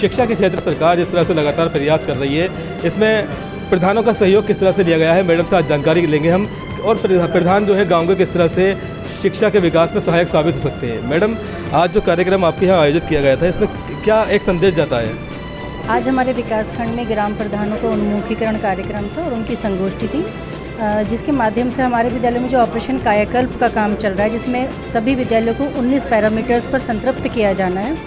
शिक्षा के क्षेत्र सरकार जिस तरह से लगातार प्रयास कर रही है, इसमें प्रधानों का सहयोग किस तरह से लिया गया है, मैडम से आज जानकारी लेंगे हम। और प्रधान जो है गाँव के किस तरह से शिक्षा के विकास में सहायक साबित हो सकते हैं। मैडम, आज जो कार्यक्रम आपके यहाँ आयोजित किया गया था, इसमें क्या एक संदेश जाता है? आज हमारे विकासखंड में ग्राम प्रधानों का उन्मुखीकरण कार्यक्रम था और उनकी संगोष्ठी थी, जिसके माध्यम से हमारे विद्यालय में जो ऑपरेशन कायाकल्प का काम चल रहा है, जिसमें सभी विद्यालयों को 19 पैरामीटर्स पर संतृप्त किया जाना है।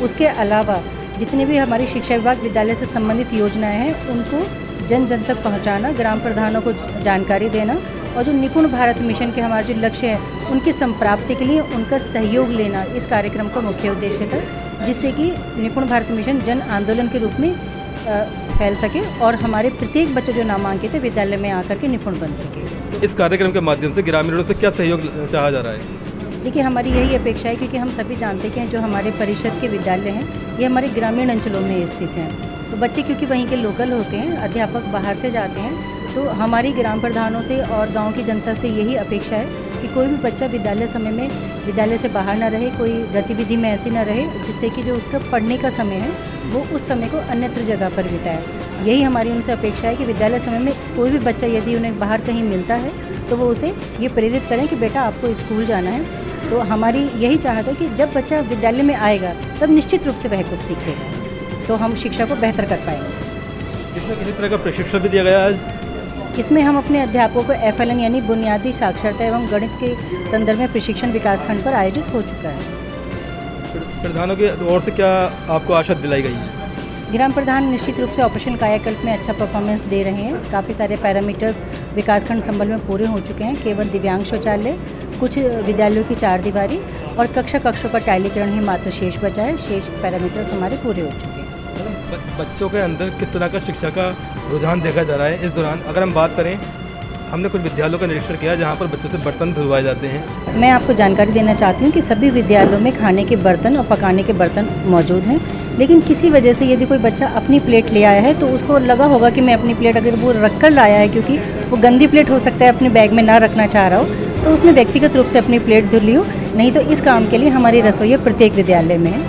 उसके अलावा जितनी भी हमारी शिक्षा विभाग विद्यालय से संबंधित योजनाएं हैं, उनको जन जन तक पहुँचाना, ग्राम प्रधानों को जानकारी देना और जो निपुण भारत मिशन के हमारे जो लक्ष्य हैं, उनकी संप्राप्ति के लिए उनका सहयोग लेना इस कार्यक्रम का मुख्य उद्देश्य था, जिससे कि निपुण भारत मिशन जन आंदोलन के रूप में फैल सके और हमारे प्रत्येक बच्चे जो नामांकित है विद्यालय में आकर के निपुण बन सके। इस कार्यक्रम के माध्यम से ग्रामीणों से क्या सहयोग चाहा जा रहा है? देखिए, हमारी यही अपेक्षा है, क्योंकि हम सभी जानते हैं कि जो हमारे परिषद के विद्यालय हैं, ये हमारे ग्रामीण अंचलों में स्थित हैं। तो बच्चे क्योंकि वहीं के लोकल होते हैं, अध्यापक बाहर से जाते हैं, तो हमारी ग्राम प्रधानों से और गांव की जनता से यही अपेक्षा है कि कोई भी बच्चा विद्यालय समय में विद्यालय से बाहर ना रहे, कोई गतिविधि में ऐसी ना रहे जिससे कि जो उसका पढ़ने का समय है वो उस समय को अन्यत्र जगह पर बिताए। यही हमारी उनसे अपेक्षा है कि विद्यालय समय में कोई भी बच्चा यदि उन्हें बाहर कहीं मिलता है तो वो उसे ये प्रेरित करें कि बेटा आपको स्कूल जाना है। तो हमारी यही चाहत है कि जब बच्चा विद्यालय में आएगा तब निश्चित रूप से वह कुछ सीखेगा, तो हम शिक्षा को बेहतर कर पाएंगे। इसमें किसी तरह का प्रशिक्षण भी दिया गया है? इसमें हम अपने अध्यापकों को FLN यानी बुनियादी साक्षरता एवं गणित के संदर्भ में प्रशिक्षण विकासखंड पर आयोजित हो चुका है। प्रधानों की ओर से क्या आपको आशा दिलाई गई है? ग्राम प्रधान निश्चित रूप से ऑपरेशन कायाकल्प में अच्छा परफॉर्मेंस दे रहे हैं। काफ़ी सारे पैरामीटर्स विकासखंड संबल में पूरे हो चुके हैं। केवल दिव्यांग शौचालय, कुछ विद्यालयों की 4 दीवारी और कक्षों का टाइलीकरण ही मात्र शेष बचा है। शेष पैरामीटर्स हमारे पूरे हो चुके हैं। बच्चों के अंदर किस तरह का शिक्षा का रुझान देखा जा रहा है इस दौरान? अगर हम बात करें, हमने कुछ विद्यालयों का निरीक्षण किया जहाँ पर बच्चों से बर्तन धुलवाए जाते हैं। मैं आपको जानकारी देना चाहती हूँ कि सभी विद्यालयों में खाने के बर्तन और पकाने के बर्तन मौजूद हैं, लेकिन किसी वजह से यदि कोई बच्चा अपनी प्लेट ले आया है तो उसको लगा होगा कि मैं अपनी प्लेट अगर वो रख कर लाया है, क्योंकि वो गंदी प्लेट हो सकता है अपने बैग में ना रखना चाह रहा हो, तो उसने व्यक्तिगत रूप से अपनी प्लेट धुल ली हो। नहीं तो इस काम के लिए हमारी रसोइया प्रत्येक विद्यालय में है।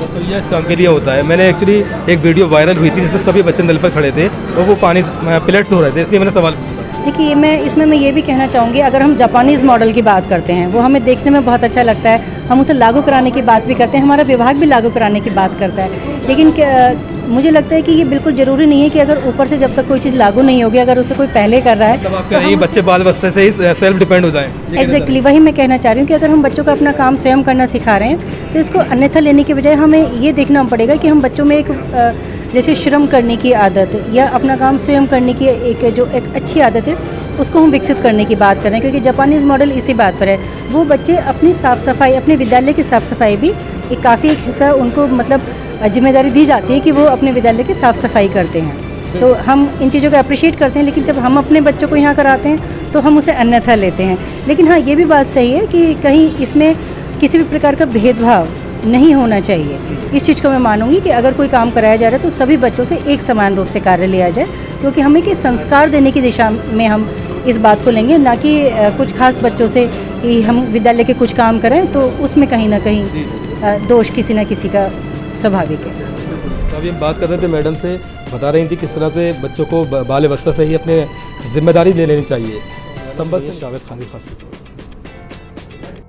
रसोइया इस काम के लिए होता है। मैंने एक्चुअली एक वीडियो वायरल हुई थी जिसमें सभी बच्चे नल पर खड़े थे और वो पानी प्लेट धो रहे थे, इसलिए मैंने सवाल। देखिए, इसमें मैं ये भी कहना चाहूँगी, अगर हम जापानीज़ मॉडल की बात करते हैं, वो हमें देखने में बहुत अच्छा लगता है, हम उसे लागू कराने की बात भी करते हैं, हमारा विभाग भी लागू कराने की बात करता है, लेकिन मुझे लगता है कि ये बिल्कुल ज़रूरी नहीं है कि अगर ऊपर से जब तक कोई चीज़ लागू नहीं होगी, अगर उसे कोई पहले कर रहा है, तो ये बच्चे बाल अवस्था से ही सेल्फ डिपेंड हो जाए। एग्जैक्टली वही मैं कहना चाह रही हूँ कि अगर हम बच्चों को अपना काम स्वयं करना सिखा रहे हैं तो इसको अन्यथा लेने के बजाय हमें ये देखना पड़ेगा कि हम बच्चों में एक जैसे श्रम करने की आदत या अपना काम स्वयं करने की एक अच्छी आदत है, उसको हम विकसित करने की बात करें, क्योंकि जापानीज़ मॉडल इसी बात पर है। वो बच्चे अपनी साफ़ सफाई, अपने विद्यालय की साफ़ सफाई भी काफ़ी एक हिस्सा उनको मतलब जिम्मेदारी दी जाती है कि वो अपने विद्यालय की साफ़ सफाई करते हैं। तो हम इन चीज़ों को अप्रिशिएट करते हैं, लेकिन जब हम अपने बच्चों को यहाँ कराते हैं तो हम उसे अन्यथा लेते हैं। लेकिन हाँ, ये भी बात सही है कि कहीं इसमें किसी भी प्रकार का भेदभाव नहीं होना चाहिए। इस चीज़ को मैं मानूंगी कि अगर कोई काम कराया जा रहा है तो सभी बच्चों से एक समान रूप से कार्य लिया जाए, क्योंकि हमें कि संस्कार देने की दिशा में हम इस बात को लेंगे, ना कि कुछ खास बच्चों से कि हम विद्यालय के कुछ काम करें तो उसमें कहीं ना कहीं दोष किसी न किसी का स्वाभाविक है। तो अभी हम बात कर रहे थे, मैडम से बता रही थी किस तरह से बच्चों को बाल अवस्था से ही अपने जिम्मेदारी ले लेनी चाहिए। संबल से जावेद खान की खास